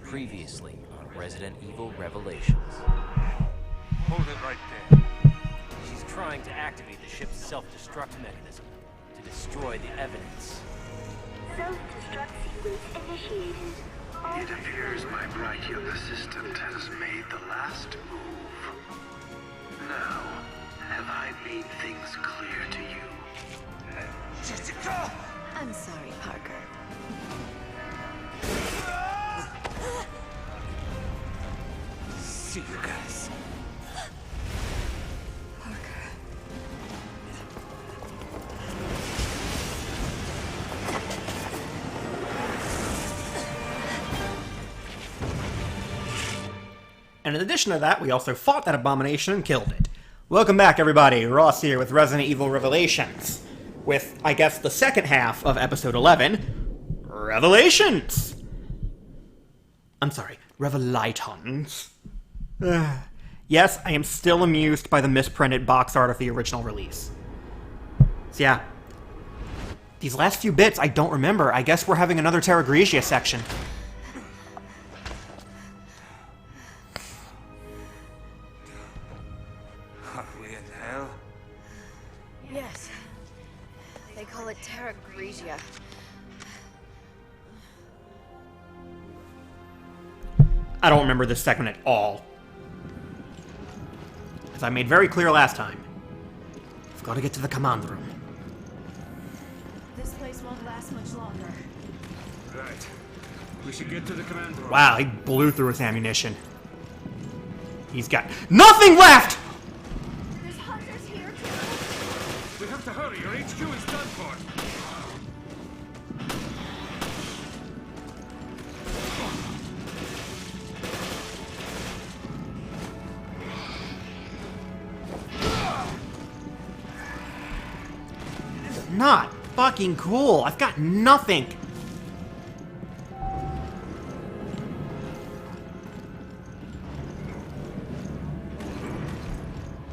Previously on Resident Evil Revelations. Hold it right there. She's trying to activate the ship's self-destruct mechanism to destroy the evidence. Self-destruct sequence initiated. It appears my brachial assistant has made the last move. Now, have I made things clear to you? Jessica! I'm sorry, Parker. See you guys. Parker. And in addition to that, we also fought that abomination and killed it. Welcome back, everybody. Ross here with Resident Evil Revelations. With, I guess, the second half of Episode 11, Revelations! I'm sorry, Revelatons. Yes, I am still amused by the misprinted box art of the original release. So yeah, these last few bits I don't remember. I guess we're having another Terra Grigia section. Are we in hell? Yes. They call it Terra Grigia. I don't remember this segment at all. As I made very clear last time, I've got to get to the command room. This place won't last much longer. Right. We should get to the command room. Wow, he blew through his ammunition. He's got nothing left! There's hunters here too. We have to hurry. Your HQ is done for. Not fucking cool. I've got nothing.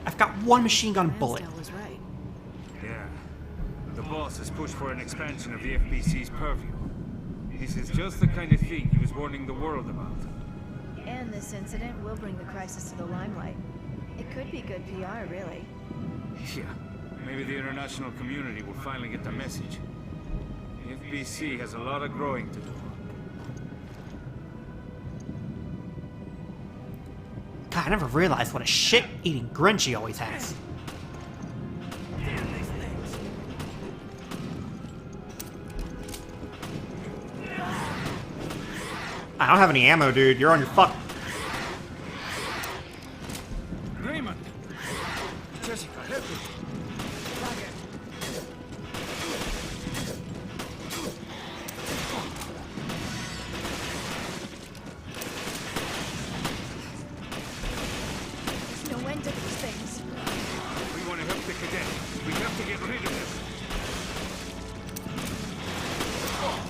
I've got one machine gun bullet. Mansdale was right. Yeah. The boss has pushed for an expansion of the FBC's purview. This is just the kind of thing he was warning the world about. And this incident will bring the crisis to the limelight. It could be good PR, really. Yeah. Maybe the international community will finally get the message. The FBC has a lot of growing to do. God, I never realized what a shit-eating grin she always has. I don't have any ammo, dude. You're on your fuck. Raymond! Jessica, help me! There's no end to these things. We want to help the cadet. We have to get rid of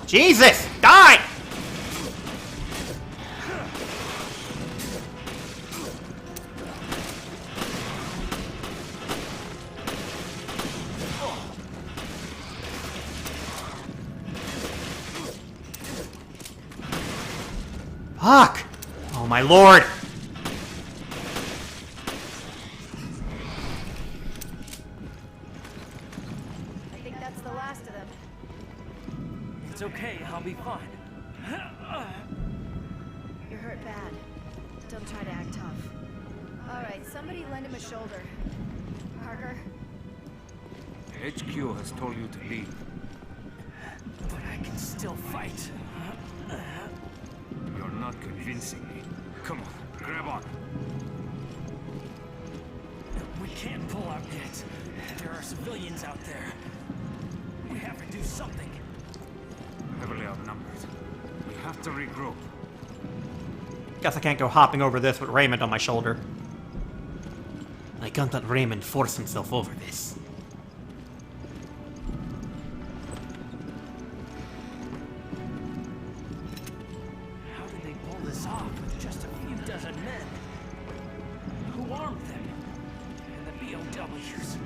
him. Jesus! Die! Fuck! Oh my lord! I think that's the last of them. It's okay, I'll be fine. You're hurt bad. Don't try to act tough. Alright, somebody lend him a shoulder. Parker? HQ has told you to leave. But I can still fight. You're not convincing me. Come on, grab on. We can't pull out yet. There are civilians out there. We have to do something. Heavily outnumbered. We have to regroup. Guess I can't go hopping over this with Raymond on my shoulder. I can't let Raymond force himself over this. How did they pull this off with just a few dozen men? Who armed them? And the BOWs.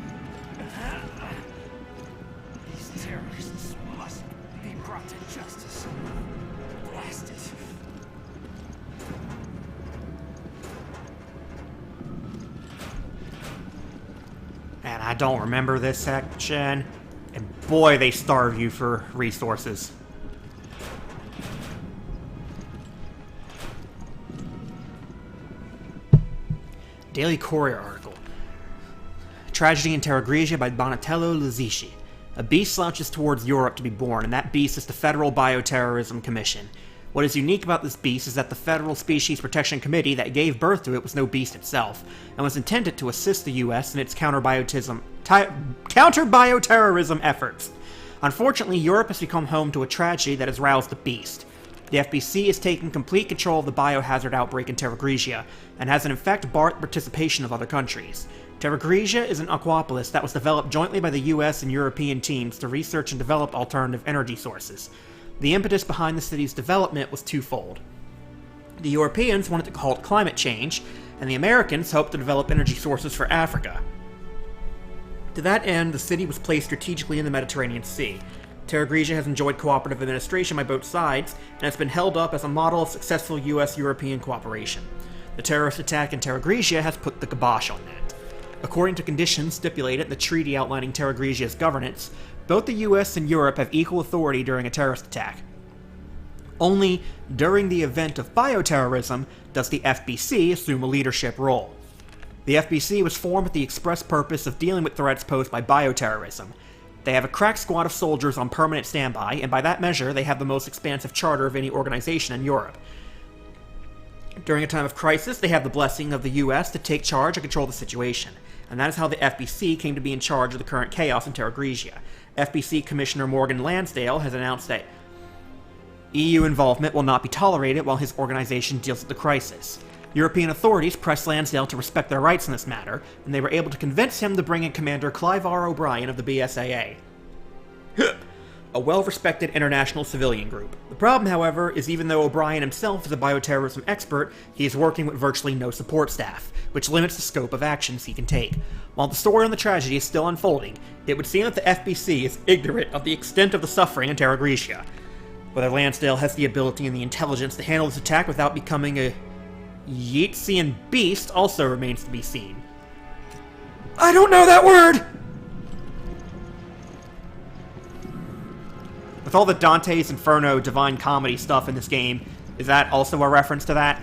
These terrorists must be brought to justice. Blast it. don't remember this section. And boy, they starve you for resources. Daily Courier article. Tragedy in Terra Grigia by Donatello Luzici. A beast slouches towards Europe to be born, and that beast is the Federal Bioterrorism Commission. What is unique about this beast is that the Federal Species Protection Committee that gave birth to it was no beast itself, and was intended to assist the U.S. in its counter-bioterrorism efforts. Unfortunately, Europe has become home to a tragedy that has roused the beast. The FBC is taking complete control of the biohazard outbreak in Terra Grigia, and has in effect barred participation of other countries. Terra Grigia is an aquapolis that was developed jointly by the US and European teams to research and develop alternative energy sources. The impetus behind the city's development was twofold. The Europeans wanted to halt climate change, and the Americans hoped to develop energy sources for Africa. To that end, the city was placed strategically in the Mediterranean Sea. Terra Grigia has enjoyed cooperative administration by both sides, and has been held up as a model of successful US-European cooperation. The terrorist attack in Terra Grigia has put the kibosh on that. According to conditions stipulated in the treaty outlining Terra Grigia's governance, both the US and Europe have equal authority during a terrorist attack. Only during the event of bioterrorism does the FBC assume a leadership role. The FBC was formed with the express purpose of dealing with threats posed by bioterrorism. They have a crack squad of soldiers on permanent standby, and by that measure, they have the most expansive charter of any organization in Europe. During a time of crisis, they have the blessing of the US to take charge and control the situation, and that is how the FBC came to be in charge of the current chaos in Terra Grigia. FBC Commissioner Morgan Lansdale has announced that EU involvement will not be tolerated while his organization deals with the crisis. European authorities pressed Lansdale to respect their rights in this matter, and they were able to convince him to bring in Commander Clive R. O'Brien of the BSAA. A well-respected international civilian group. The problem, however, is even though O'Brien himself is a bioterrorism expert, he is working with virtually no support staff, which limits the scope of actions he can take. While the story on the tragedy is still unfolding, it would seem that the FBC is ignorant of the extent of the suffering in Terra Grigia. Whether Lansdale has the ability and the intelligence to handle this attack without becoming a Yeatsian beast also remains to be seen. I don't know that word! With all the Dante's Inferno Divine Comedy stuff in this game, is that also a reference to that?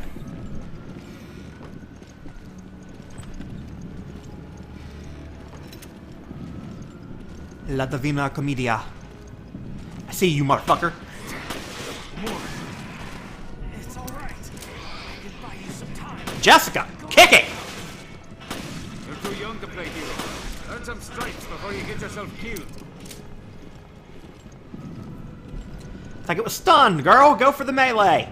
La Divina Commedia. I see you, motherfucker. It's all right. I can buy you some time. Jessica, kick it! You're too young to play hero. Learn some strikes before you get yourself killed. It's like it was stunned, girl. Go for the melee.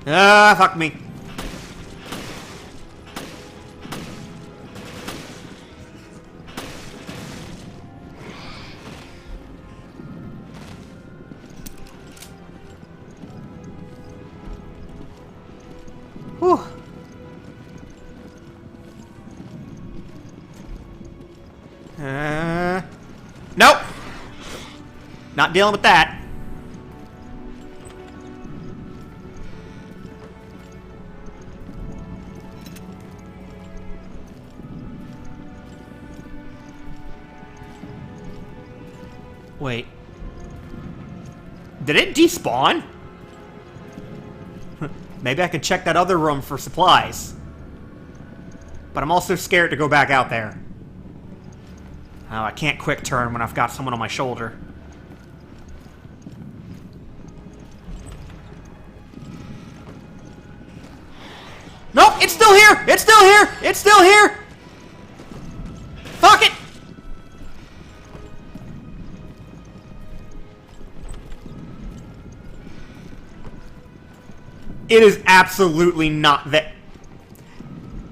Ah, fuck me. Whew. Nope. Not dealing with that. Wait. Did it despawn? Maybe I can check that other room for supplies. But I'm also scared to go back out there. Oh, I can't quick turn when I've got someone on my shoulder. Nope, it's still here! It's still here! It's still here! Fuck it! It is absolutely not that.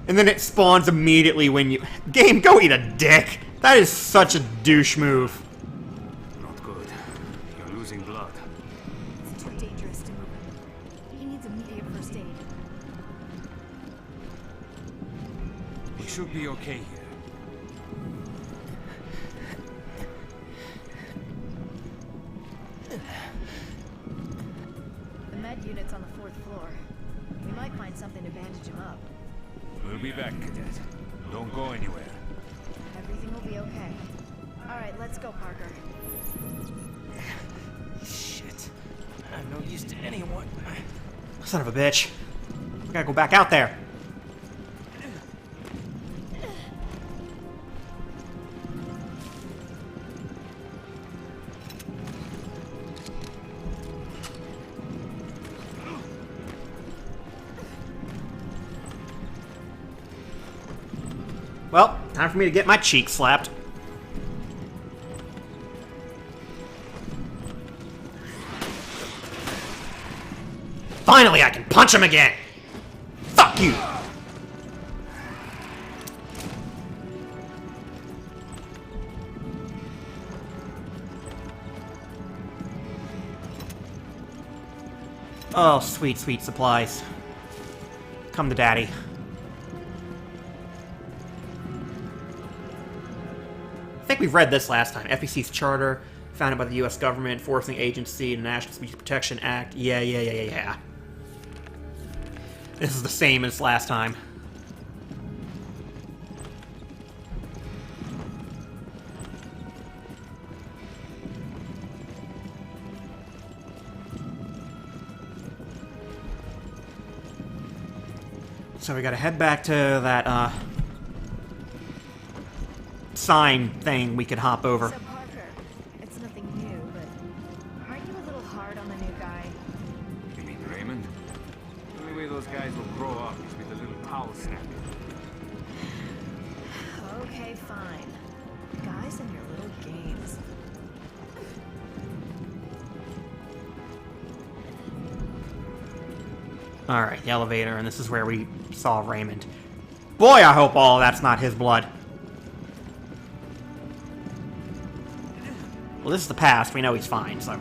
And then it spawns immediately when you... Game, go eat a dick! That is such a douche move. Not good. You're losing blood. It's too dangerous to move him. He needs immediate first aid. We should be okay here. The med unit's on the 4th floor. We might find something to bandage him up. We'll be back, Cadet. Don't go anywhere. Everything will be okay. All right, let's go, Parker. Shit. I'm no use to anyone. Son of a bitch. We gotta go back out there. Well, time for me to get my cheek slapped. Finally, I can punch him again! Fuck you! Oh, sweet, sweet supplies. Come to daddy. I think we've read this last time. FEC's charter, founded by the U.S. government, forcing agency, the National Species Protection Act. Yeah. This is the same as last time. So we gotta head back to that, sign thing we could hop over. So, Parker, it's nothing new, but aren't you a little hard on the new guy? You mean Raymond? The only way those guys will grow up is with a little power snap. Okay, fine. Guys and your little games. Alright, the elevator, and this is where we saw Raymond. Boy, I hope all of that's not his blood. Well, this is the past. We know he's fine, so...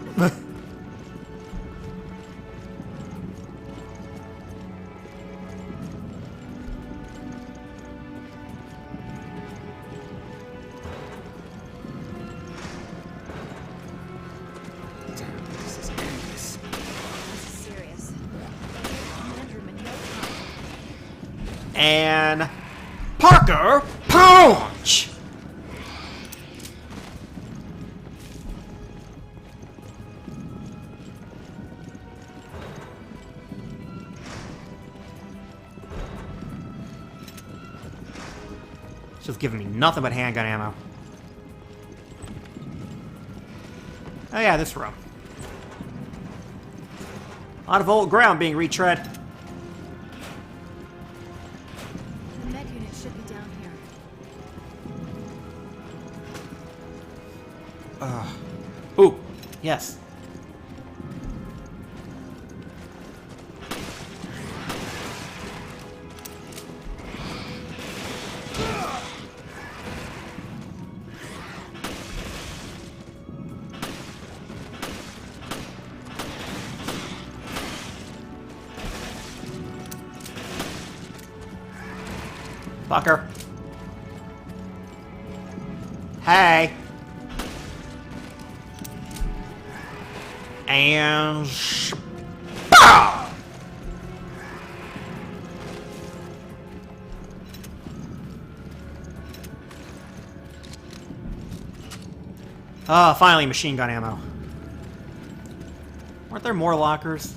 Damn, this is endless. This is serious. Conundrum in no time. And... Parker, punch! It's just giving me nothing but handgun ammo. Oh yeah, this room. A lot of old ground being retread. The med unit should be down here. Ooh, yes. Fucker. Hey. And... Pow! Ah, finally machine gun ammo. Weren't there more lockers?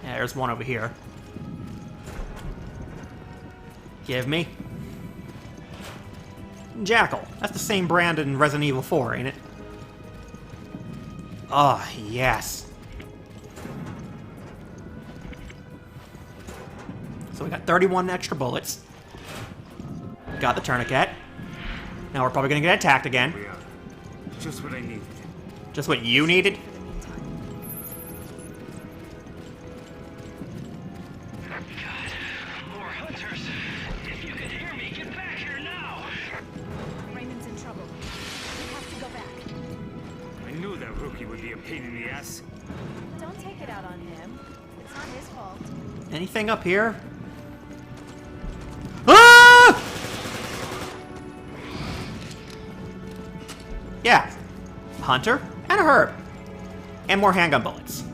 Yeah, there's one over here. Give me. Jackal. That's the same brand in Resident Evil 4, ain't it? Oh, yes. So we got 31 extra bullets. Got the tourniquet. Now we're probably gonna get attacked again. We are. Just what I needed. Just what you needed? More hunters. If you can hear me, get back here now. Raymond's in trouble. We have to go back. I knew that rookie would be a pain in the ass. Don't take it out on him. It's not his fault. Anything up here? Ah! Yeah. Hunter and a herb. And more handgun bullets.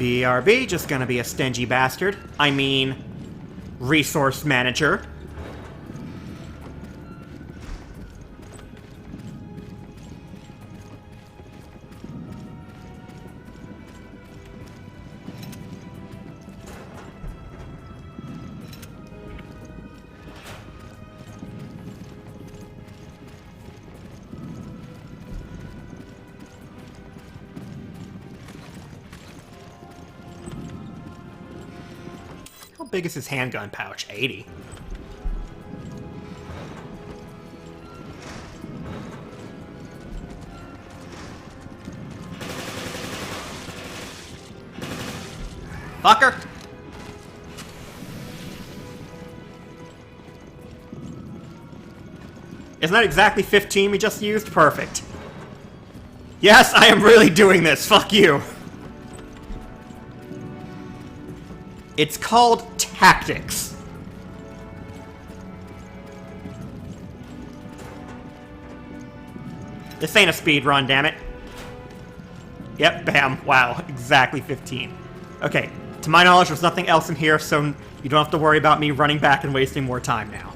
BRB, just gonna be a stingy bastard. I mean, resource manager. How big is his handgun pouch? 80. Fucker! Isn't that exactly 15 we just used? Perfect. Yes, I am really doing this. Fuck you. It's called tactics. This ain't a speed run, damn it. Yep, bam. Wow, exactly 15. Okay, to my knowledge, there's nothing else in here, so you don't have to worry about me running back and wasting more time now.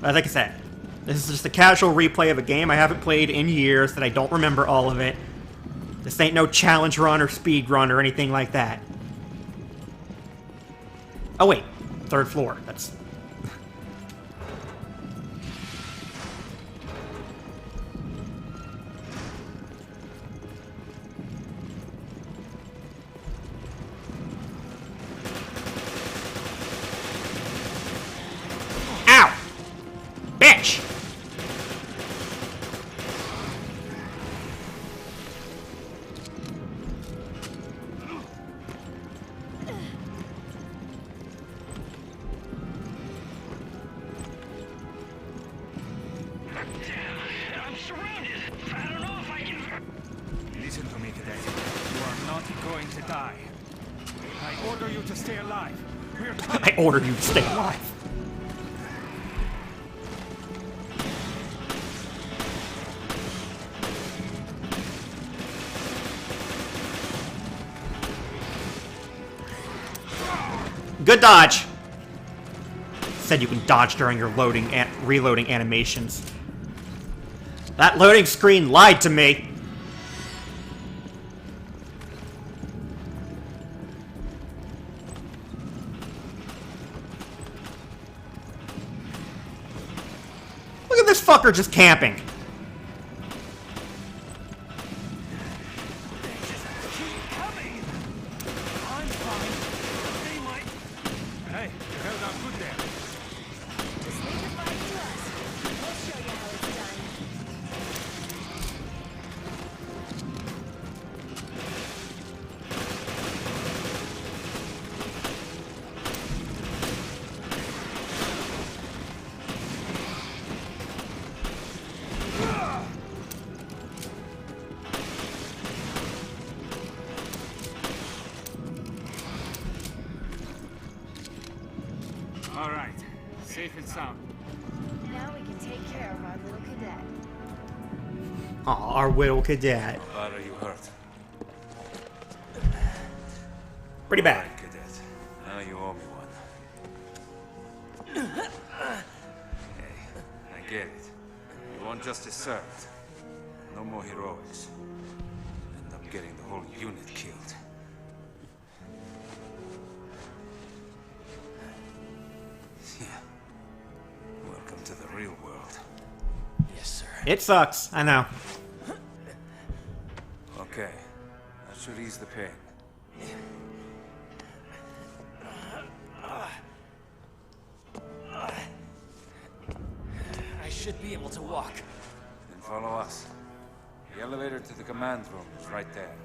But like I said, this is just a casual replay of a game I haven't played in years, that I don't remember all of it. This ain't no challenge run or speed run or anything like that. Oh wait, 3rd floor. That's... Ow! Bitch! I'm surrounded. I don't know if I can... Listen to me, cadet. You are not going to die. I order you to stay alive. We're I order you to stay alive. Good dodge! Said you can dodge during your loading and reloading animations. That loading screen lied to me! Look at this fucker just camping! Keep coming! I'm fine. They might... Hey, you held out good there. Just leave the fight to us. We'll show you how it's done. All right, safe and sound. Now we can take care of our little cadet. Aw, our little cadet. How are you hurt? Pretty bad. Alright, cadet. Now you owe me one. Hey, I get it. You want justice served. No more heroics. End up getting the whole unit killed. Yeah. Welcome to the real world. Yes, sir. It sucks, I know. Okay. That should ease the pain. I should be able to walk. Then follow us. The elevator to the command room is right there.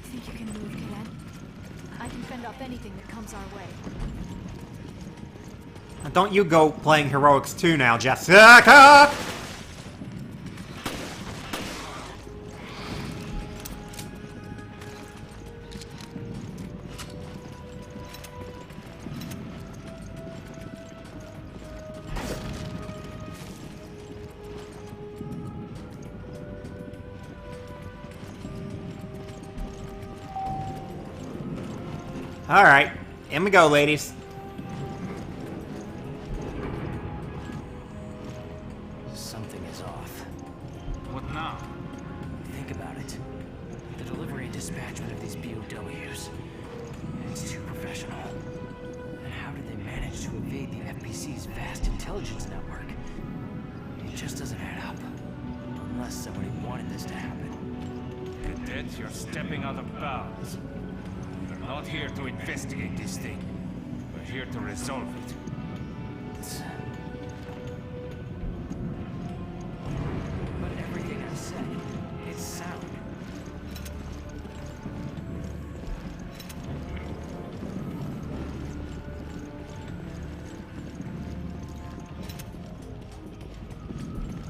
Think you can move, cadet? I can fend off anything that comes our way. Now don't you go playing Heroics 2 now, Jessica! Alright, in we go, ladies. Something is off. What now? Think about it. The delivery and dispatchment of these BOWs. It's too professional. And how did they manage to evade the FBC's vast intelligence network? It just doesn't add up. Unless somebody wanted this to happen. Cadet, you're stepping out of bounds. We're not here to investigate this thing. We're here to resolve it. But everything I've said, it's sound.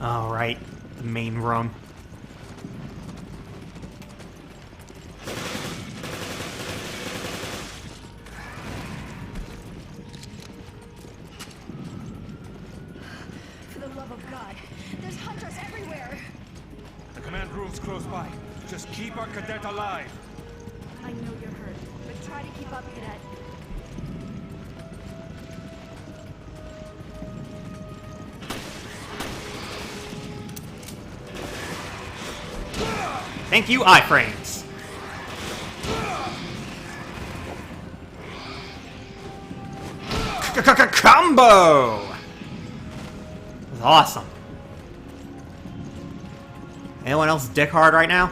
Alright, the main room. For the love of God, there's hunters everywhere. The command room's close by. Just keep our cadet alive. I know you're hurt, but try to keep up, Cadet. Thank you, iframes. Combo! That was awesome. Anyone else dick hard right now?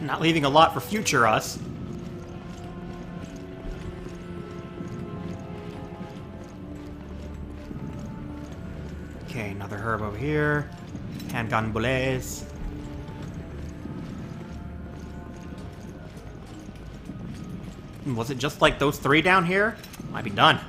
Not leaving a lot for future us. Okay, another herb over here. Handgun bullets. Was it just like those three down here? Might be done.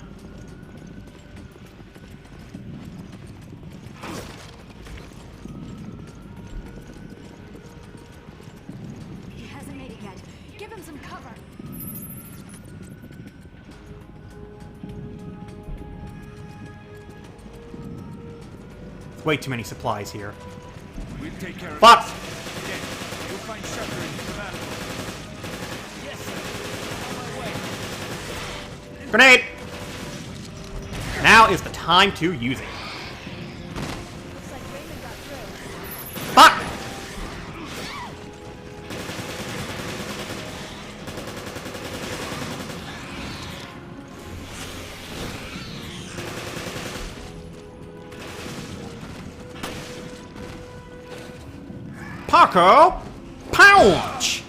He hasn't made it yet. Give him some cover. Way too many supplies here. We'll take care of Fuck! this. Again, you'll find shelter in the command room. Yes, sir. On my way. Grenade! Now is the time to use it. Looks like Raymond got through. Fuck! Paco! Punch!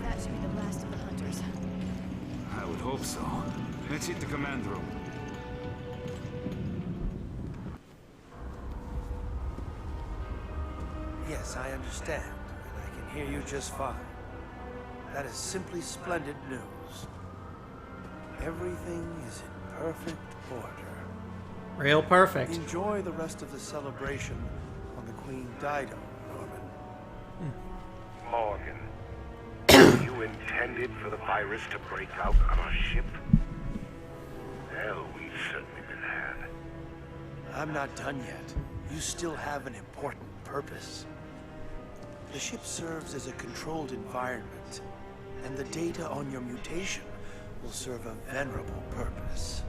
That should be the last of the hunters. I would hope so. Let's hit the command room. Yes, I understand, and I can hear you just fine. That is simply splendid news. Everything is in perfect order. Real perfect. Enjoy the rest of the celebration on the Queen Dido, Norman. Morgan, you intended for the virus to break out on our ship? Well, we've certainly been had. I'm not done yet. You still have an important purpose. The ship serves as a controlled environment, and the data on your mutation will serve a venerable purpose.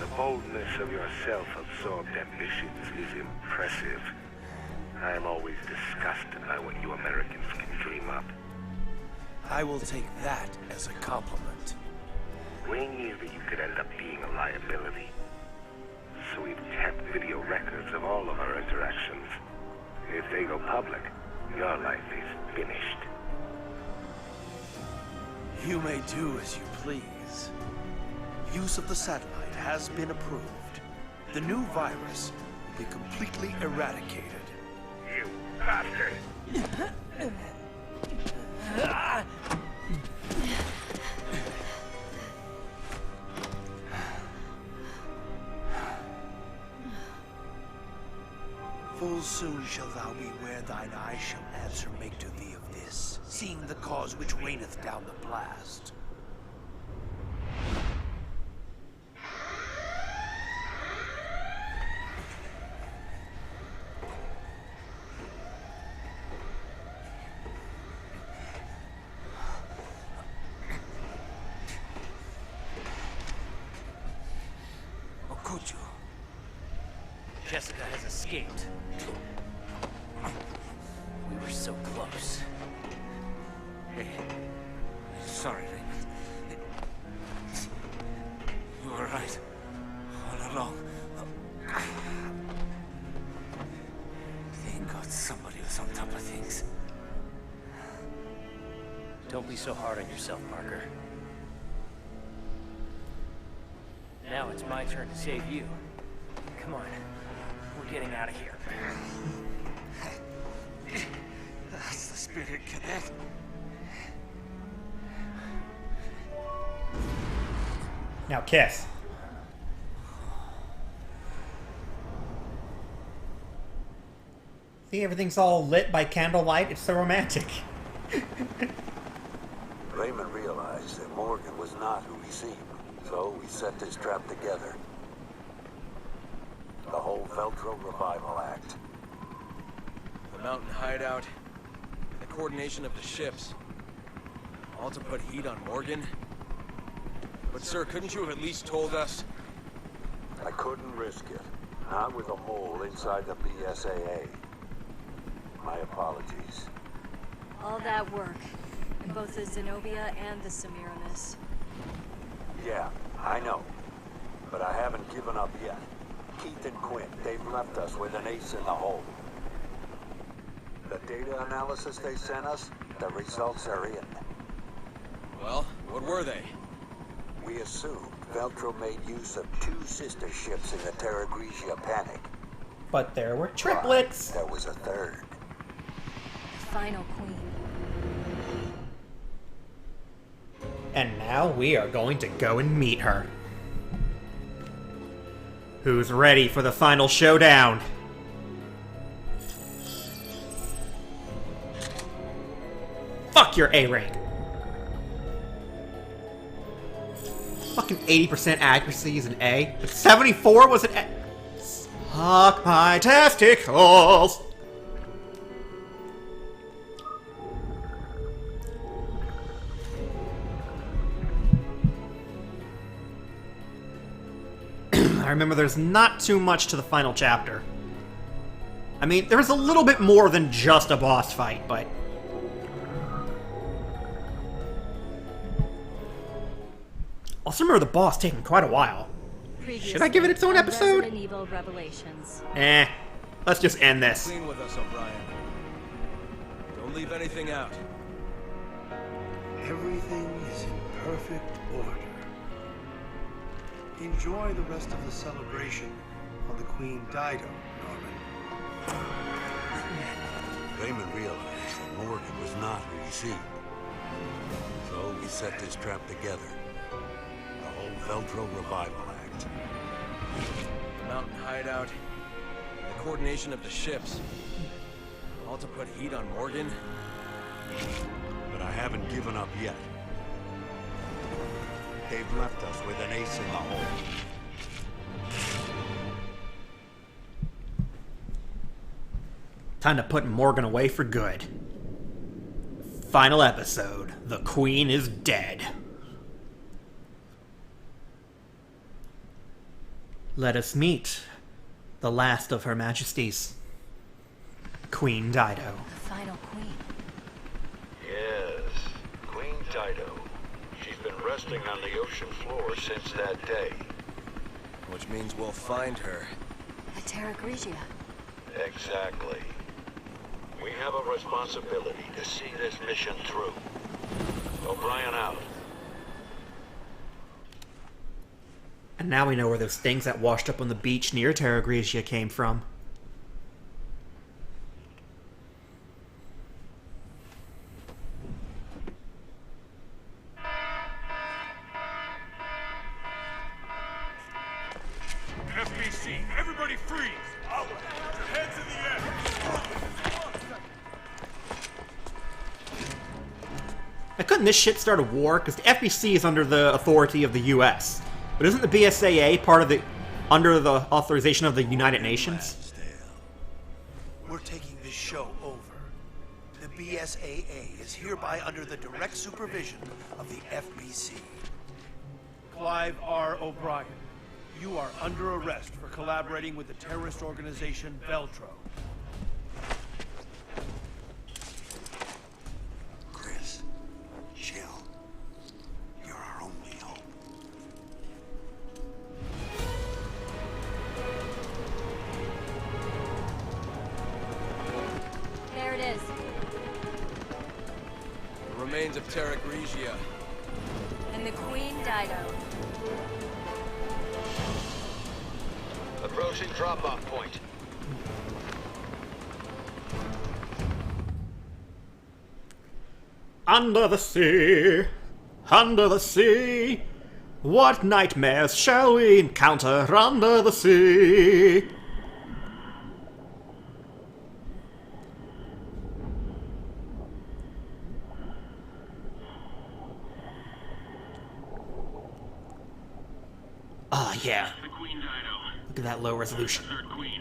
The boldness of your self-absorbed ambitions is impressive. I am always disgusted by what you Americans can dream up. I will take that as a compliment. We knew that you could end up being a liability. So we've kept video records of all of our interactions. If they go public, your life is finished. You may do as you please. Use of the satellite has been approved. The new virus will be completely eradicated. bastard! Full soon shalt thou be where thine eyes shall answer make to thee of this, seeing the cause which reigneth down the blast. Okuju. Jessica has escaped. We were so close. Hey, sorry, Raymond. You were right all along. Thank God somebody was on top of things. Don't be so hard on yourself, Parker. Now it's my turn to save you. Come on. We're getting out of here. That's the spirit, Cadet. Now kiss. See, everything's all lit by candlelight. It's so romantic. Raymond realized that Morgan was not who he seemed, so we set this trap together. The whole Veltro revival act. The mountain hideout, the coordination of the ships, all to put heat on Morgan? But sir, couldn't you have at least told us? I couldn't risk it. Not with a mole inside the BSAA. My apologies. All that work. In both the Zenobia and the Semiramis. Yeah, I know. But I haven't given up yet. Keith and Quinn, they've left us with an ace in the hole. The data analysis they sent us, the results are in. Well, what were they? We assumed Veltro made use of 2 sister ships in the Terra Grigia panic. But there were triplets. There was a third. The final queen. And now we are going to go and meet her. Who's ready for the final showdown? Fuck your A rank. Fucking 80% accuracy is an A. But 74 was an A. Suck my testicles. I remember there's not too much to the final chapter. I mean, there's a little bit more than just a boss fight, but... Also remember the boss taking quite a while. Should I give it its own episode? Resident Evil Revelations. Let's just end this. Clean with us, O'Brien. Don't leave anything out. Everything is in perfect order. Enjoy the rest of the celebration on the Queen Dido, Norman. Raymond realized that Morgan was not who he seemed. So we set this trap together. The whole Veltro revival act. The mountain hideout, the coordination of the ships, all to put heat on Morgan? But I haven't given up yet. They've left us with an ace in the hole. Time to put Morgan away for good. Final episode. The Queen is dead. Let us meet the last of Her Majesties, Queen Dido. The final queen. Yes, Queen Dido. She's been resting on the ocean floor since that day. Which means we'll find her. At Terra Grigia. Exactly. We have a responsibility to see this mission through. O'Brien out. And now we know where those things that washed up on the beach near Terra Grigia came from. couldn't this shit start a war? Because the FBC is under the authority of the U.S. But isn't the BSAA part of the... under the authorization of the United Nations? We're taking this show over. The BSAA is hereby under the direct supervision of the FBC. Clive R. O'Brien, you are under arrest for collaborating with the terrorist organization Veltro. Chris, chill. You're our only hope. There it is. The remains of Terra Grigia. And the Queen Dido. Approaching drop-off point. Under the sea, what nightmares shall we encounter under the sea? Oh, yeah. The Queen Dido. Look at that low resolution. Third Queen.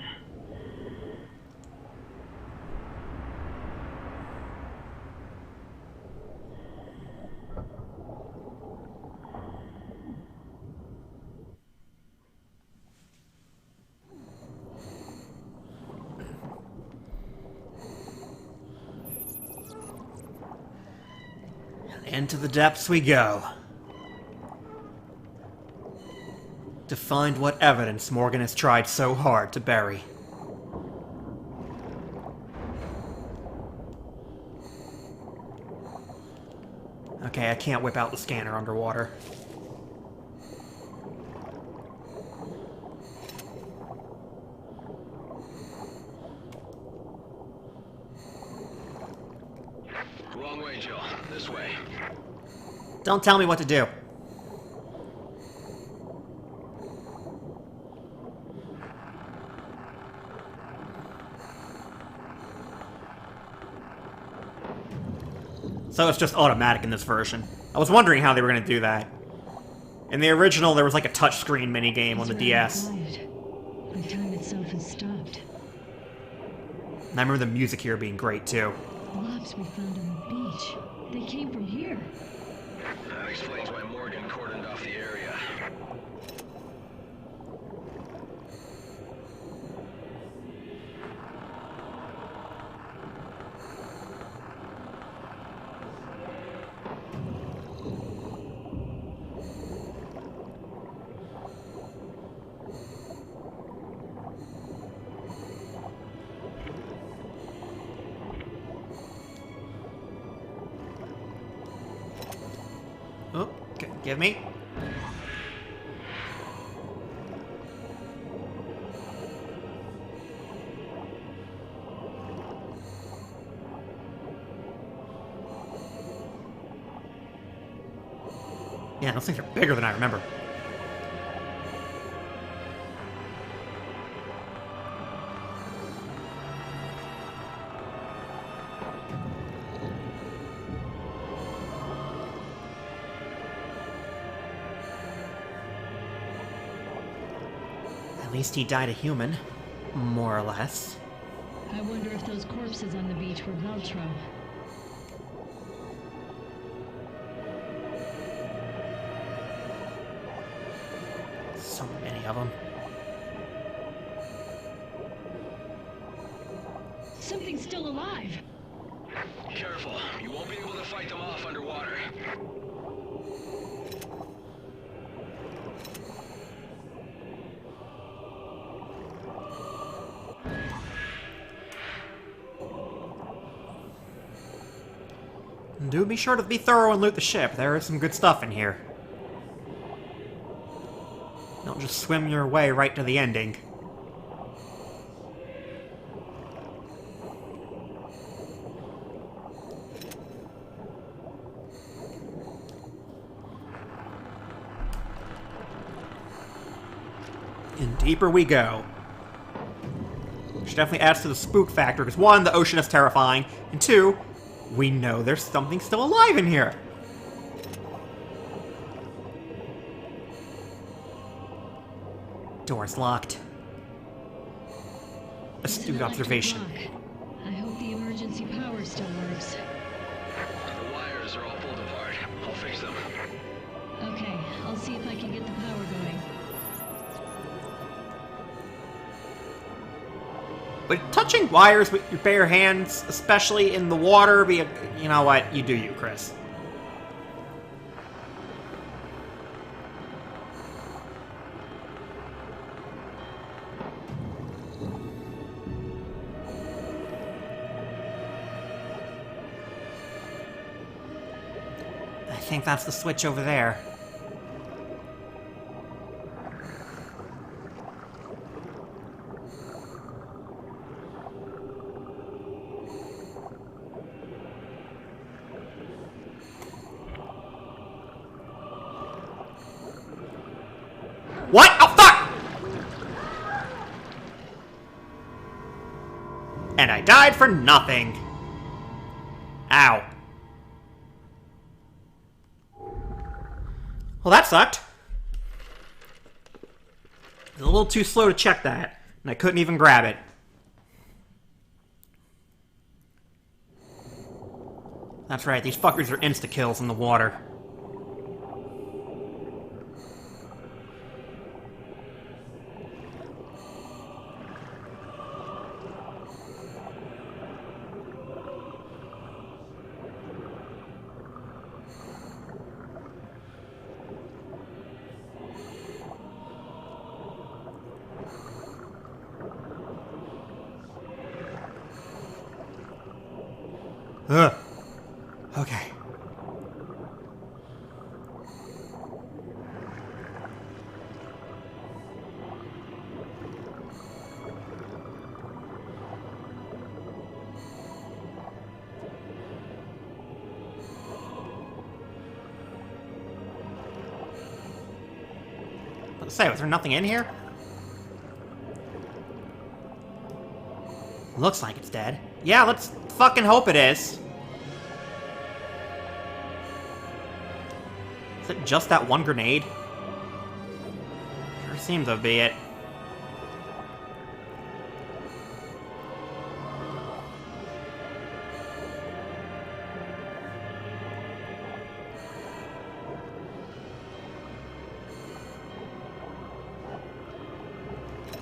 Into the depths we go. To find what evidence Morgan has tried so hard to bury. Okay, I can't whip out the scanner underwater. Wrong way, Jill. This way. Don't tell me what to do. So it's just automatic in this version. I was wondering how they were going to do that. In the original, there was like a touchscreen minigame on the DS. The time itself has stopped. And I remember the music here being great, too. The blobs we found on the beach. They came from here. That explains why Morgan cordoned off the area. Oh, okay, give me. Yeah, those things are bigger than I remember. At least he died a human, more or less. I wonder if those corpses on the beach were Veltro. So many of them. Something's still alive. Careful. You won't be able to fight them off underwater. Do be sure to be thorough and loot the ship. There is some good stuff in here. Don't just swim your way right to the ending. And deeper we go. Which definitely adds to the spook factor, because one, the ocean is terrifying, and two, we know there's something still alive in here. Door's locked. Astute observation. I hope the emergency power still works. The wires are all pulled apart. I'll fix them. Okay, I'll see if I can get the power going. But touching wires with your bare hands, especially in the water, you know what? You do you, Chris. I think that's the switch over there. What? Oh, fuck! And I died for nothing. Ow. Well, that sucked. I was a little too slow to check that, and I couldn't even grab it. That's right, these fuckers are insta-kills in the water. Ugh. Okay. Let's say, was there nothing in here? Looks like it's dead. Yeah, let's fucking hope it is. Is it just that one grenade? Sure seems to be it.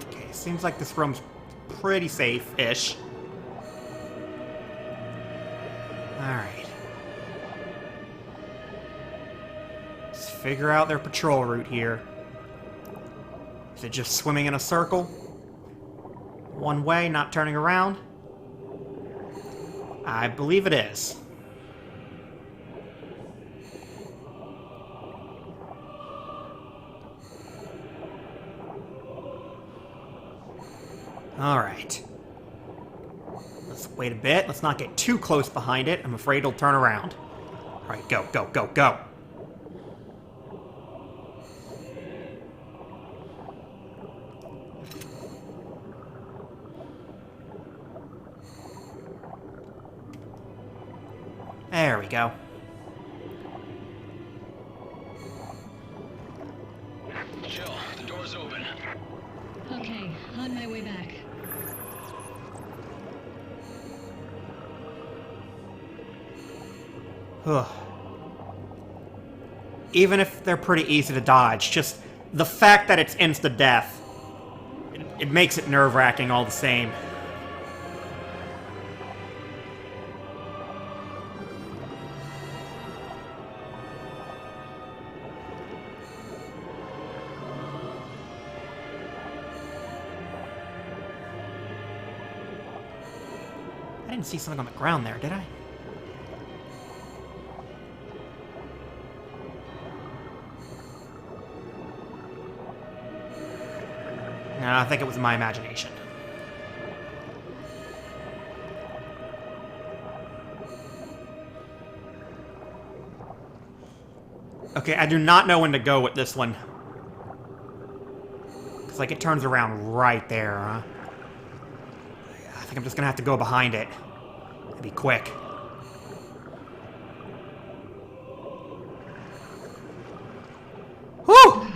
Okay, seems like this room's pretty safe-ish. Alright. Let's figure out their patrol route here. Is it just swimming in a circle? One way, not turning around? I believe it is. Alright. Let's wait a bit. Let's not get too close behind it. I'm afraid it'll turn around. Alright, go, go, go, go. There we go. Jill, the door's open. Okay, on my way back. Ugh. Even if they're pretty easy to dodge, just the fact that it's insta-death, it makes it nerve-wracking all the same. I didn't see something on the ground there, did I? No, I think it was my imagination. Okay, I do not know when to go with this one. Because, like, it turns around right there, huh? I think I'm just gonna have to go behind it. And be quick. Whew!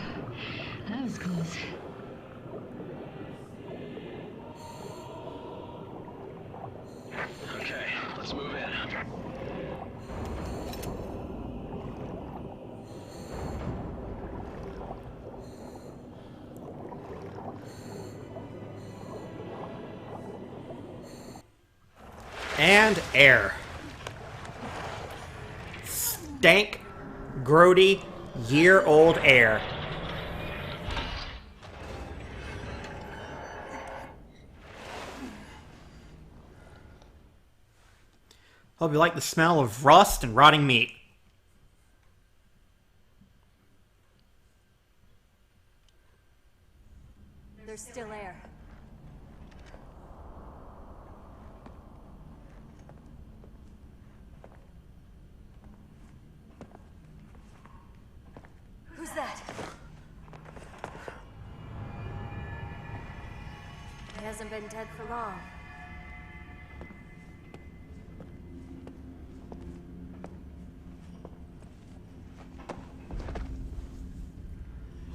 That was close. And air. Stank, grody, year-old air. Hope you like the smell of rust and rotting meat. There's still air. Who's that? He hasn't been dead for long.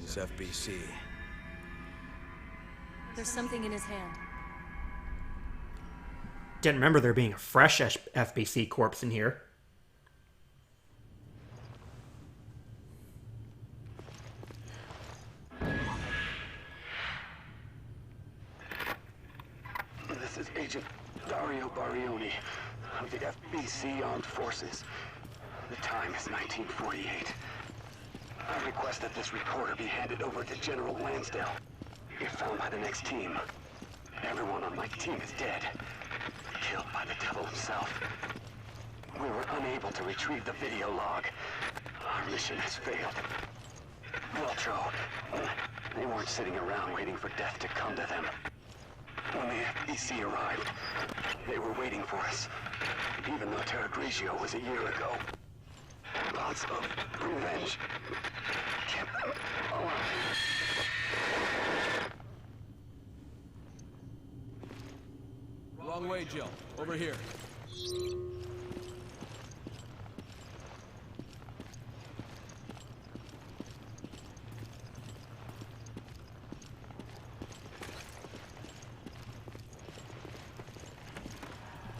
It's FBC. There's something in his hand. Didn't remember there being a fresh FBC corpse in here. This is Agent Dario Barioni of the FBC Armed Forces. The time is 1948. I request that this recorder be handed over to General Lansdale. If found by the next team, everyone on my team is dead. Killed by the devil himself. We were unable to retrieve the video log. Our mission has failed. Veltro, they weren't sitting around waiting for death to come to them. When the FBC arrived, they were waiting for us. Even though Terra Grigio was a year ago. Lots of revenge kept them alive. Wrong way, Jill. Over here.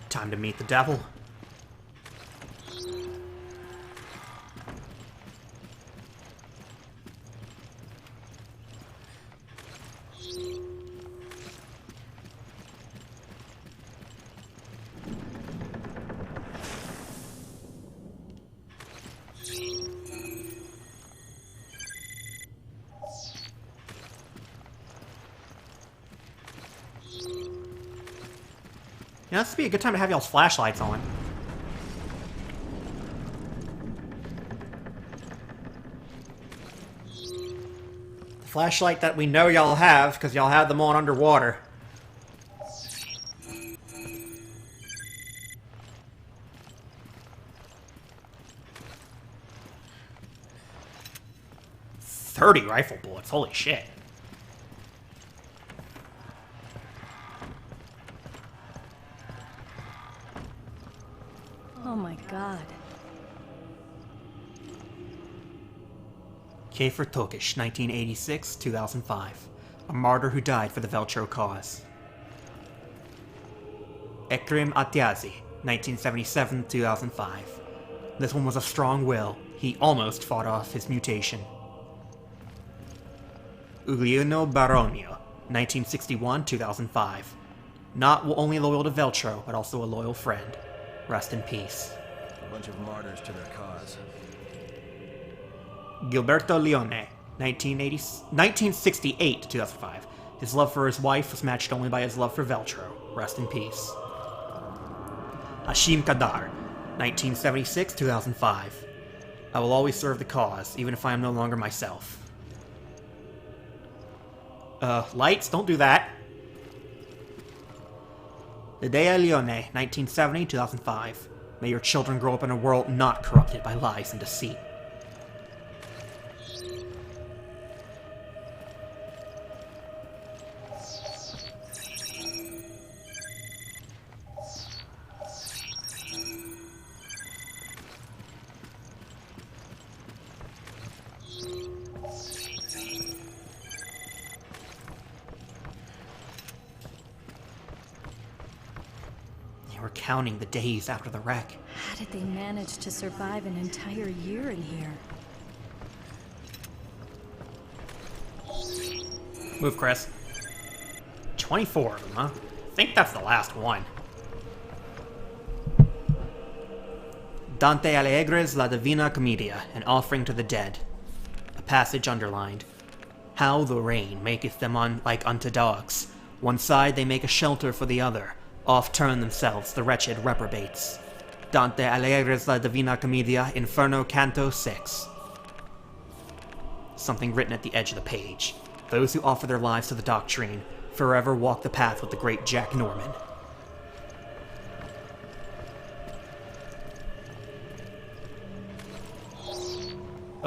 Time to meet the devil. Yeah, this would be a good time to have y'all's flashlights on. The flashlight that we know y'all have, because y'all have them on underwater. "30 rifle bullets, holy shit. Oh my god. Kiefer Tokish, 1986-2005. A martyr who died for the Veltro cause. Ekrim Atiazi, 1977-2005. This one was a strong will. He almost fought off his mutation. Ugliano Baronio, 1961-2005. Not only loyal to Veltro, but also a loyal friend. Rest in peace. A bunch of martyrs to their cause. Gilberto Leone, 1968-2005. His love for his wife was matched only by his love for Veltro. Rest in peace. Hashim Kadar, 1976-2005. I will always serve the cause, even if I am no longer myself. Lights, don't do that. Lidea Leone, 1970-2005. May your children grow up in a world not corrupted by lies and deceit. We're counting the days after the wreck. How did they manage to survive an entire year in here? Move, Chris. 24 of them, huh? I think that's the last one. Dante Alighieri's La Divina Commedia, an offering to the dead. A passage underlined. How the rain maketh them like unto dogs. One side they make a shelter for the other. Oft turn themselves the wretched reprobates. Dante Alighieri's La Divina Commedia, Inferno Canto 6. Something written at the edge of the page. Those who offer their lives to the doctrine forever walk the path with the great Jack Norman.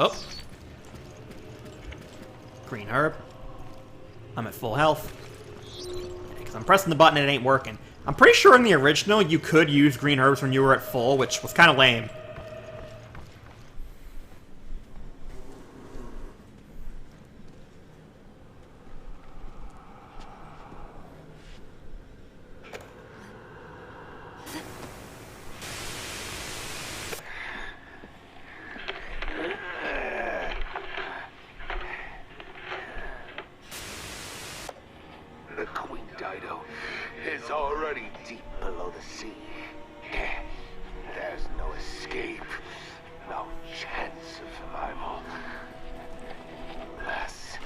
Oh. Green herb. I'm at full health. Because I'm pressing the button and it ain't working. I'm pretty sure in the original you could use green herbs when you were at full, which was kind of lame. The Queen Dido is already deep below the sea. There's no escape, no chance of survival. Unless...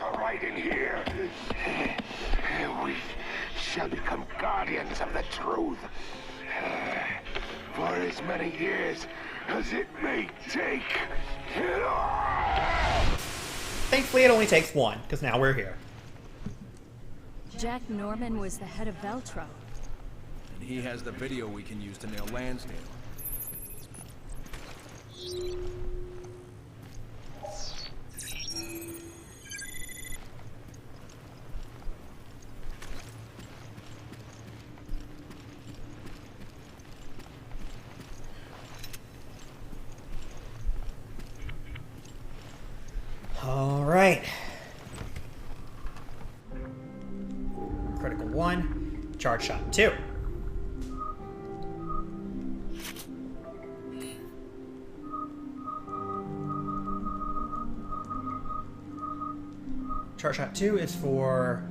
are right in here. We shall become guardians of the truth. For as many years as it may take. Thankfully, it only takes one, because now we're here. Jack Norman was the head of Veltro. And he has the video we can use to nail Lansdale. All right. Critical 1, charge shot 2. Charge shot 2 is for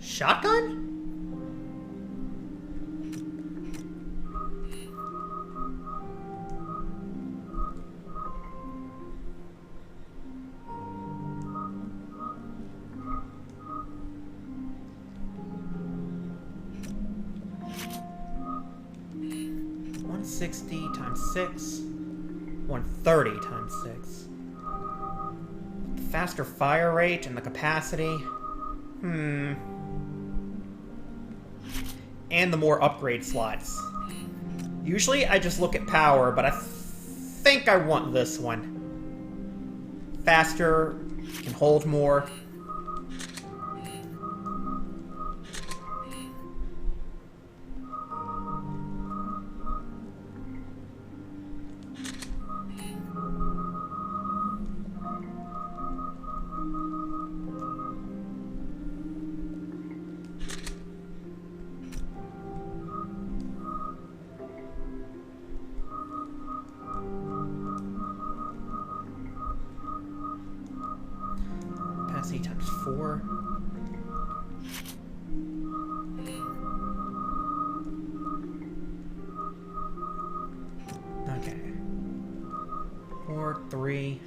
shotgun? $160 times 6, $130 times 6. The faster fire rate and the capacity. And the more upgrade slots. Usually I just look at power, but I think I want this one. Faster, can hold more. Capacity times 4. Okay. 4, 3.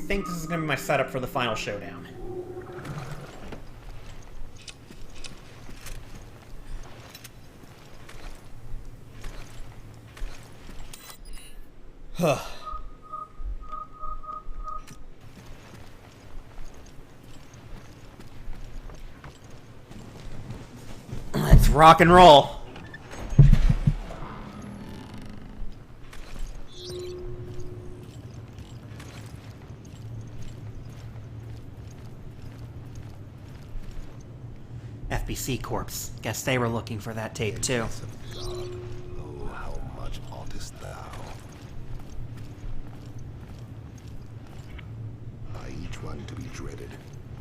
think this is going to be my setup for the final showdown. Huh. Let's rock and roll. FBC Corpse. Guess they were looking for that tape too. Oh, how much oughtest thou? By each one to be dreaded,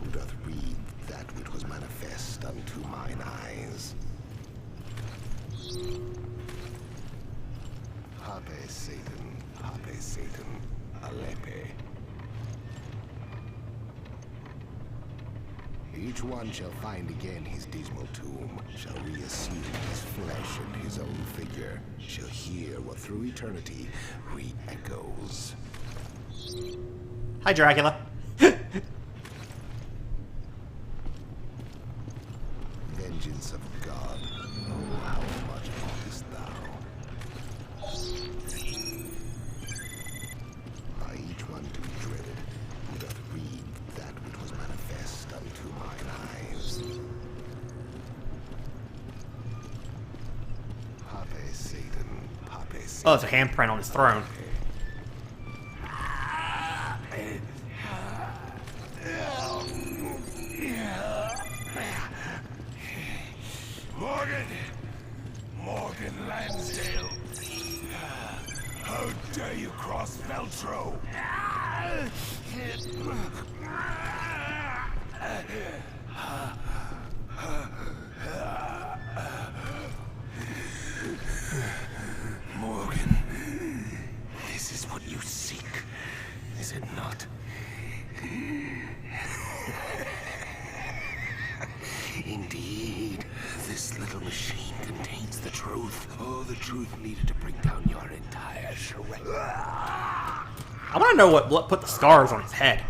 who doth read that which was manifest unto mine eyes. Hape Satan, Alepe. Each one shall find again his dismal tomb, shall reassume his flesh and his own figure, shall hear what through eternity re-echoes. Hi, Dracula. Vengeance of God, oh, how much oughtest thou? By each one to be dreaded, who doth read that which was manifest unto mine eyes. Hape Satan, Oh, it's a handprint on his throne. Morgan Lansdale. How dare you cross Veltro? Morgan, this is what you seek, is it not? Indeed, this little machine contains the truth. Oh, the truth needed to bring down your entire charade. I want to know what put the scars on his head.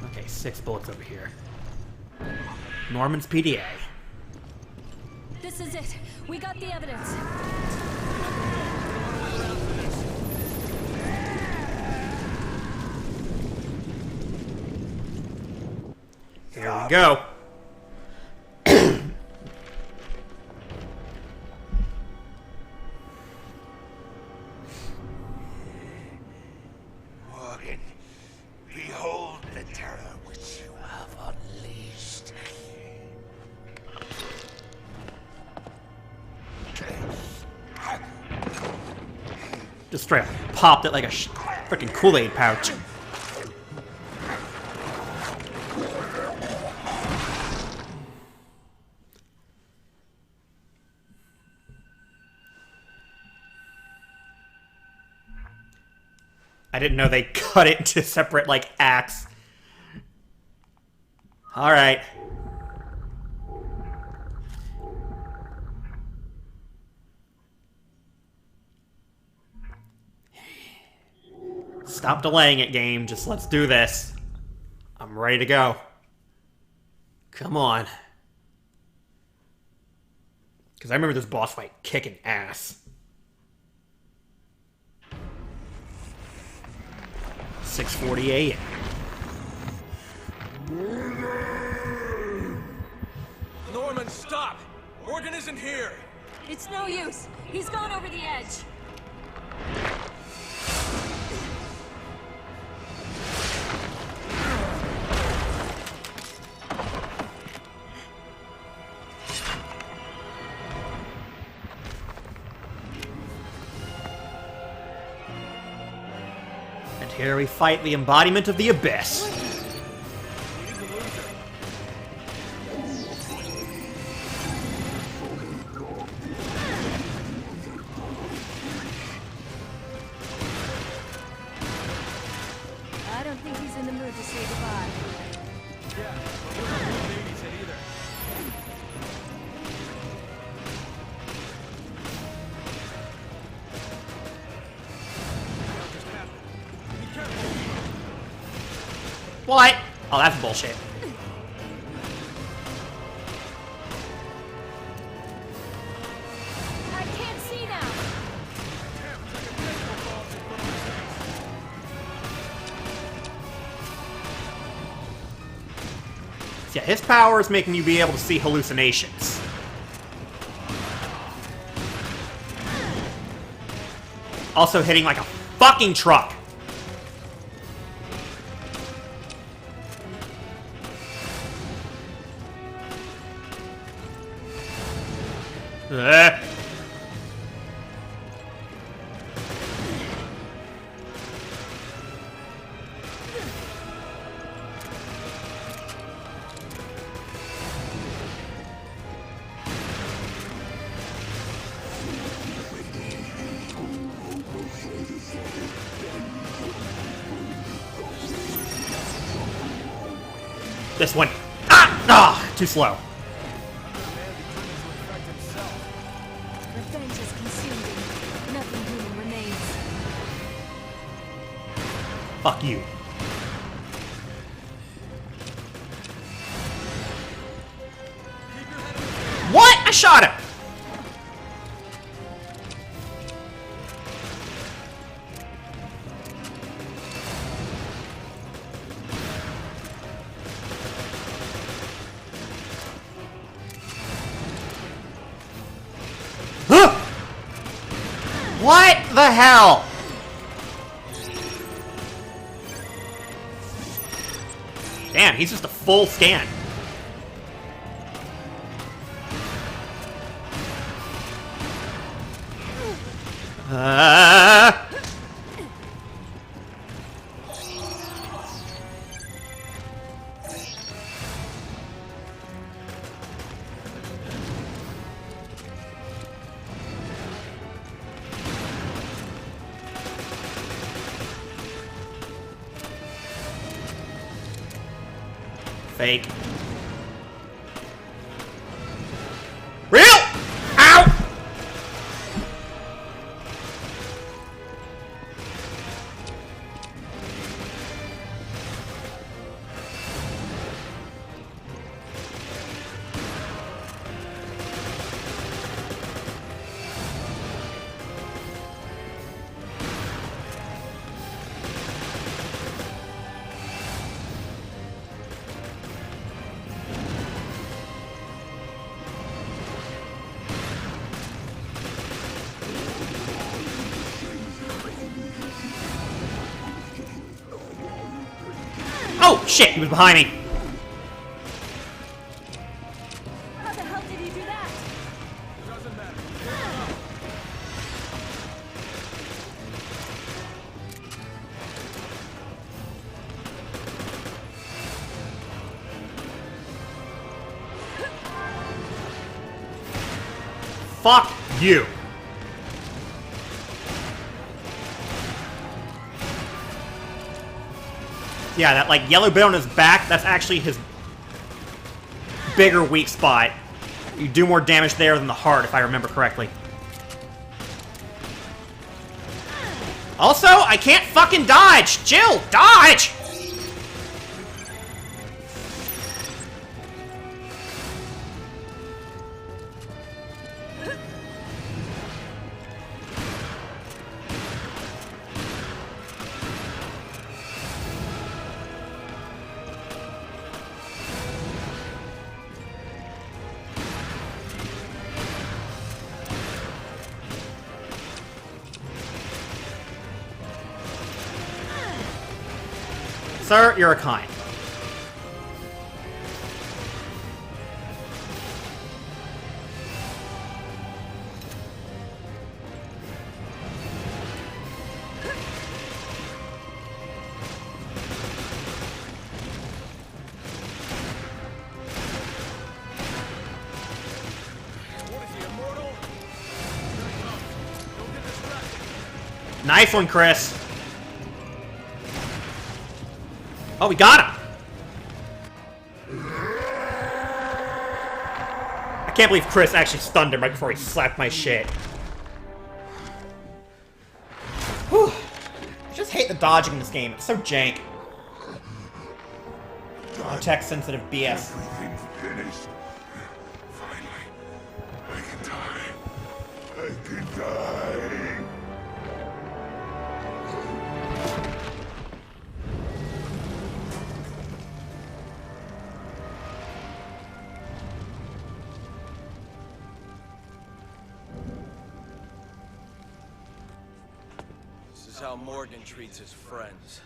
Okay, 6 bullets over here. Norman's PDA. This is it. We got the evidence. Here we go. Morgan, behold the terror which you have unleashed. Just straight up popped it like a freaking Kool-Aid pouch. I didn't know they cut it into separate, like, acts. Alright. Stop delaying it, game. Just let's do this. I'm ready to go. Come on. Because I remember this boss fight kicking ass. 6:40 a.m. Norman, stop! Morgan isn't here! It's no use. He's gone over the edge. And here we fight the embodiment of the Abyss. I don't think he's in the mood to say goodbye. Yeah, but we're not going to babysit either. What? Oh, that's bullshit. I can't see now. Yeah, his power is making you be able to see hallucinations. Also hitting like a fucking truck. This one. Ah! Ah! Too slow. Revenge is consumed him. Nothing human remains. Fuck you. What? I shot him! What the hell? Damn, he's just a full scan. Fake. Real! Ow! Oh, shit, he was behind me. How the hell did he do that? Doesn't matter. Fuck you. Yeah, that like yellow bit on his back, that's actually his bigger weak spot. You do more damage there than the heart, if I remember correctly. Also, I can't fucking dodge! Jill, dodge! Sir, you're a kind. Nice one, Chris. Oh, we got him! I can't believe Chris actually stunned him right before he slapped my shit. Whew. I just hate the dodging in this game. It's so jank. context-sensitive BS. Everything's finished. Finally, I can die. I can die. This is how Morgan treats his friends.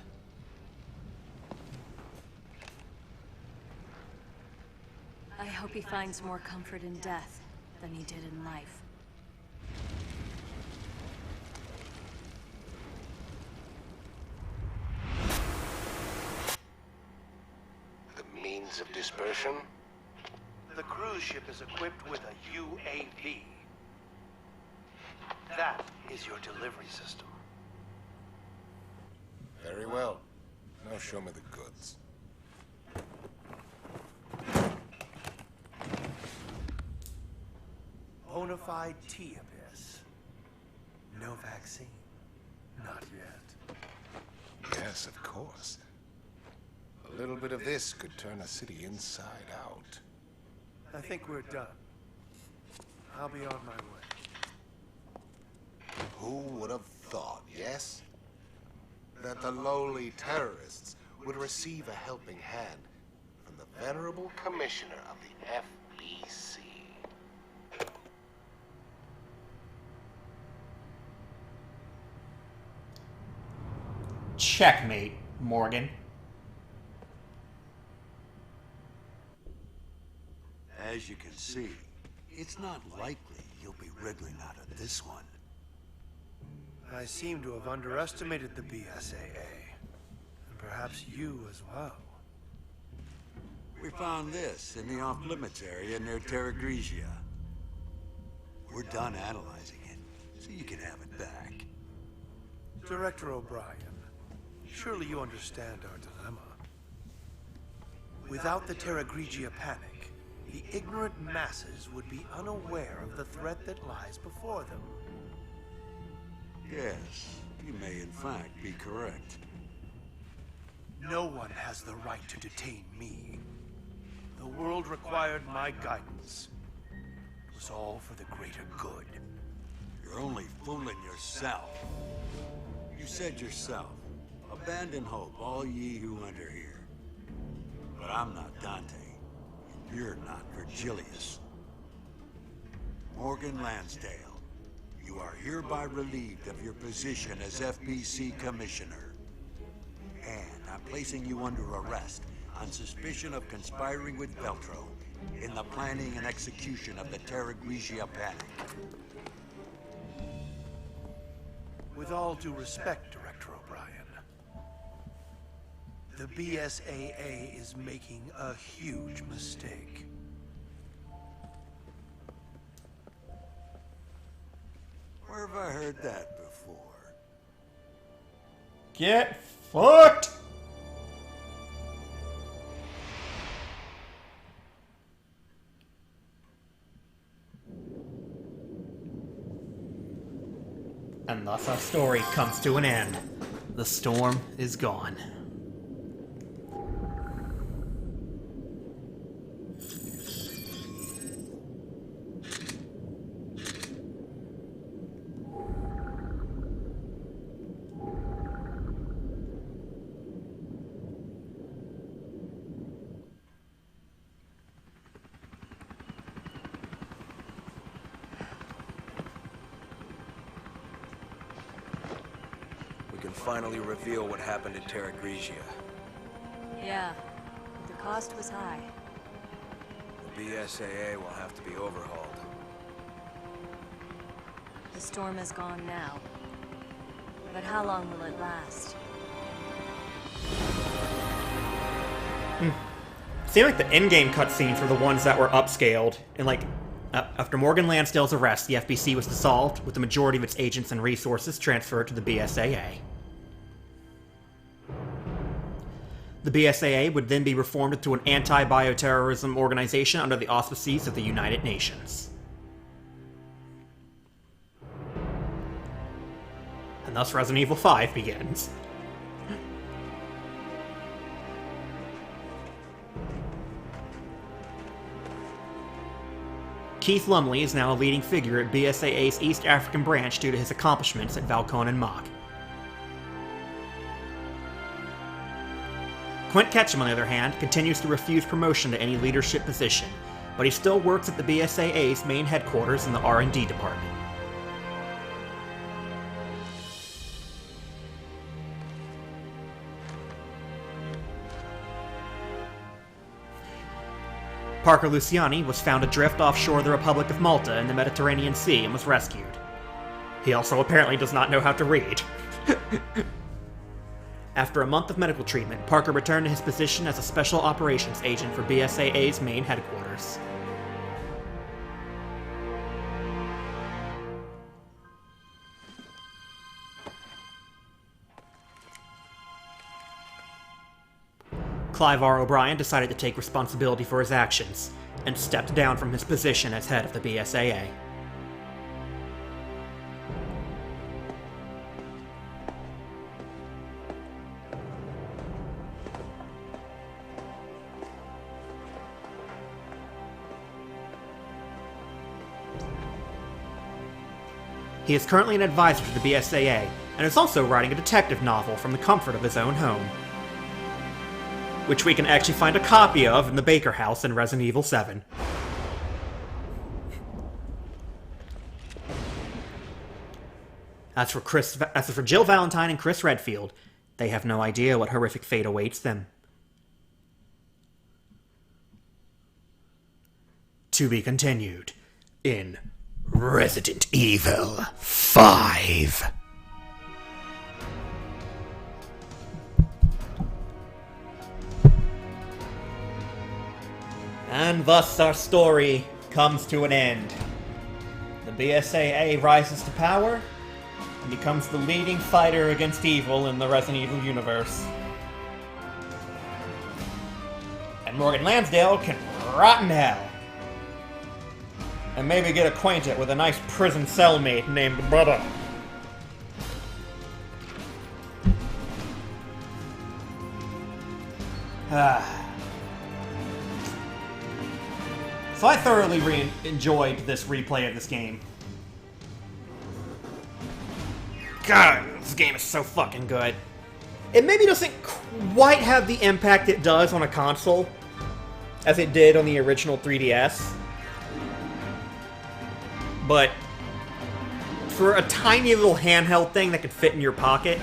I hope he finds more comfort in death than he did in life. The means of dispersion? The cruise ship is equipped with a UAV. That is your delivery system. Very well. Now show me the goods. Bonafide T-Abyss. No vaccine. Not yet. Yes, of course. A little bit of this could turn a city inside out. I think we're done. I'll be on my way. Who would have thought, yes? That the lowly terrorists would receive a helping hand from the venerable commissioner of the FBC. Checkmate, Morgan. As you can see, it's not likely you'll be wriggling out of this one. I seem to have underestimated the BSAA. And perhaps you as well. We found this in the off-limits area near Terra Grigia. We're done analyzing it, so you can have it back. Director O'Brien, surely you understand our dilemma. Without the Terra Grigia panic, the ignorant masses would be unaware of the threat that lies before them. Yes, you may in fact be correct. No one has the right to detain me. The world required my guidance. It was all for the greater good. You're only fooling yourself. You said yourself, abandon hope, all ye who enter here. But I'm not Dante. You're not Virgilius. Morgan Lansdale, you are hereby relieved of your position as FBC Commissioner. And I'm placing you under arrest on suspicion of conspiring with Veltro in the planning and execution of the Terra Grigia panic. With all due respect, Director O'Brien, the BSAA is making a huge mistake. Where have I heard that before? Get fucked! And thus our story comes to an end. The storm is gone. Finally reveal what happened at Terra Grigia. Yeah, but the cost was high. The BSAA will have to be overhauled. The storm is gone now. But how long will it last? Seemed like the in-game cutscenes were the ones that were upscaled, and like, after Morgan Lansdale's arrest, the FBC was dissolved, with the majority of its agents and resources transferred to the BSAA. The BSAA would then be reformed into an anti-bioterrorism organization under the auspices of the United Nations. And thus Resident Evil 5 begins. Keith Lumley is now a leading figure at BSAA's East African branch due to his accomplishments at Valcon and Mach. Quint Ketchum, on the other hand, continues to refuse promotion to any leadership position, but he still works at the BSAA's main headquarters in the R&D department. Parker Luciani was found adrift offshore the Republic of Malta in the Mediterranean Sea and was rescued. He also apparently does not know how to read. After a month of medical treatment, Parker returned to his position as a special operations agent for BSAA's main headquarters. Clive R. O'Brien decided to take responsibility for his actions, and stepped down from his position as head of the BSAA. He is currently an advisor to the BSAA, and is also writing a detective novel from the comfort of his own home, which we can actually find a copy of in the Baker house in Resident Evil 7. As for Jill Valentine and Chris Redfield, they have no idea what horrific fate awaits them. To be continued in Resident Evil 5. And thus our story comes to an end. The BSAA rises to power and becomes the leading fighter against evil in the Resident Evil universe. And Morgan Lansdale can rot in hell. And maybe get acquainted with a nice prison cellmate named Brother. So I thoroughly enjoyed this replay of this game. God, this game is so fucking good. It maybe doesn't quite have the impact it does on a console as it did on the original 3DS. But for a tiny little handheld thing that could fit in your pocket,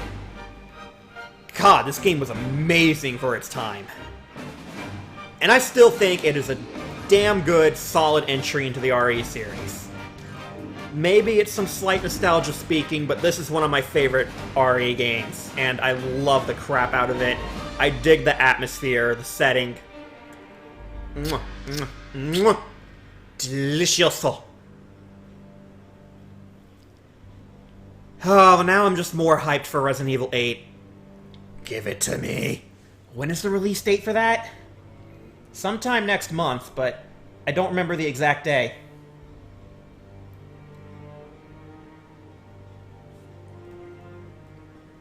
God, this game was amazing for its time. And I still think it is a damn good, solid entry into the RE series. Maybe it's some slight nostalgia speaking, but this is one of my favorite RE games, and I love the crap out of it. I dig the atmosphere, the setting. Mwah, mwah, mwah. Delicioso. Oh, now I'm just more hyped for Resident Evil 8. Give it to me. When is the release date for that? Sometime next month, but I don't remember the exact day.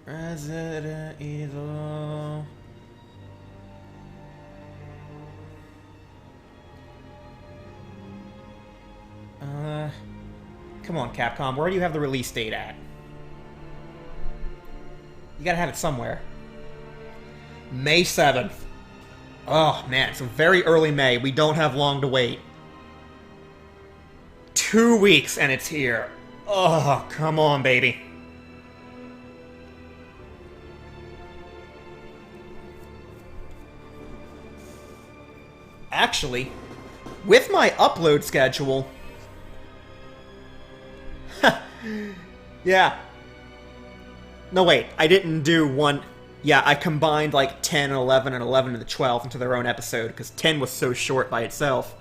Resident Evil... Come on, Capcom, where do you have the release date at? You gotta have it somewhere. May 7th. Oh, man, so very early May. We don't have long to wait. 2 weeks and it's here. Oh, come on, baby. Actually, with my upload schedule... yeah. No, wait, I didn't do one... Yeah, I combined like 10 and 11 and 11 and the 12 into their own episode, because 10 was so short by itself.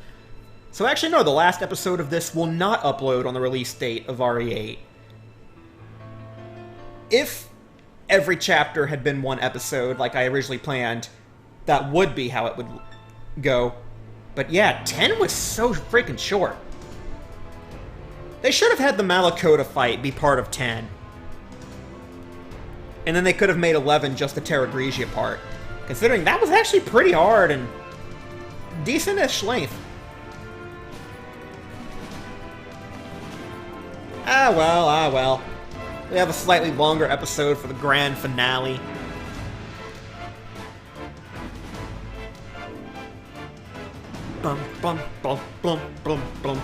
So actually, no, the last episode of this will not upload on the release date of RE8. If every chapter had been one episode, like I originally planned, that would be how it would go. But yeah, 10 was so freaking short. They should have had the Malakota fight be part of 10. And then they could have made 11 just the Terra Grigia part. Considering that was actually pretty hard and decent-ish length. Ah well, ah well. We have a slightly longer episode for the grand finale. Bum, bum, bum, bum, bum, bum.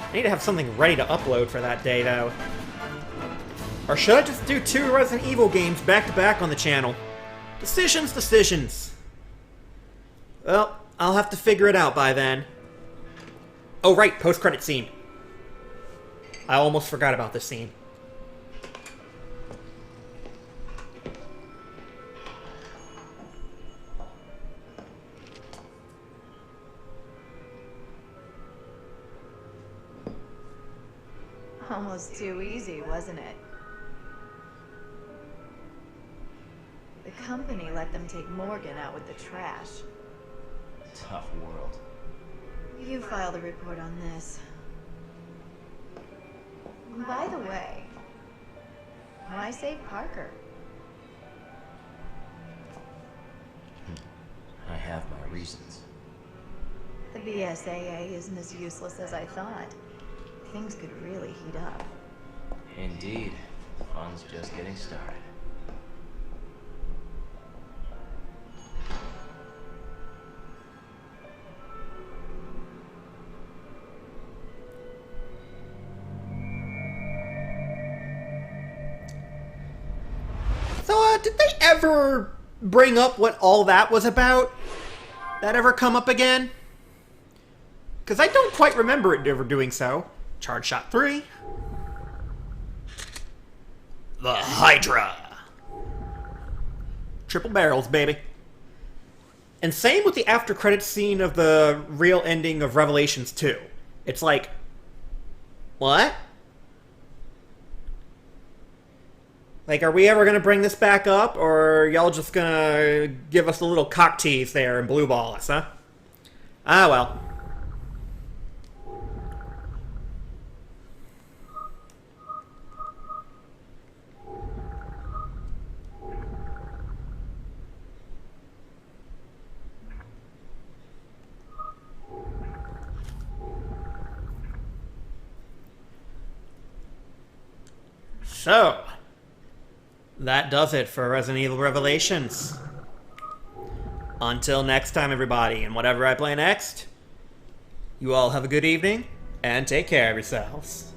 I need to have something ready to upload for that day, though. Or should I just do 2 Resident Evil games back-to-back on the channel? Decisions, decisions. Well, I'll have to figure it out by then. Oh, right, post-credit scene. I almost forgot about this scene. Almost too easy, wasn't it? The company let them take Morgan out with the trash. Tough world. You filed a report on this. By the way, why save Parker? I have my reasons. The BSAA isn't as useless as I thought. Things could really heat up. Indeed. Fun's just getting started. So, did they ever bring up what all that was about? That ever come up again? Because I don't quite remember it ever doing so. Charge shot 3. The Hydra. Triple barrels, baby. And same with the after credits scene of the real ending of Revelations 2. It's like, what? Like, are we ever going to bring this back up, or are y'all just going to give us a little cock tease there and blue ball us, huh? Ah, well. So, that does it for Resident Evil Revelations. Until next time, everybody, and whatever I play next, you all have a good evening, and take care of yourselves.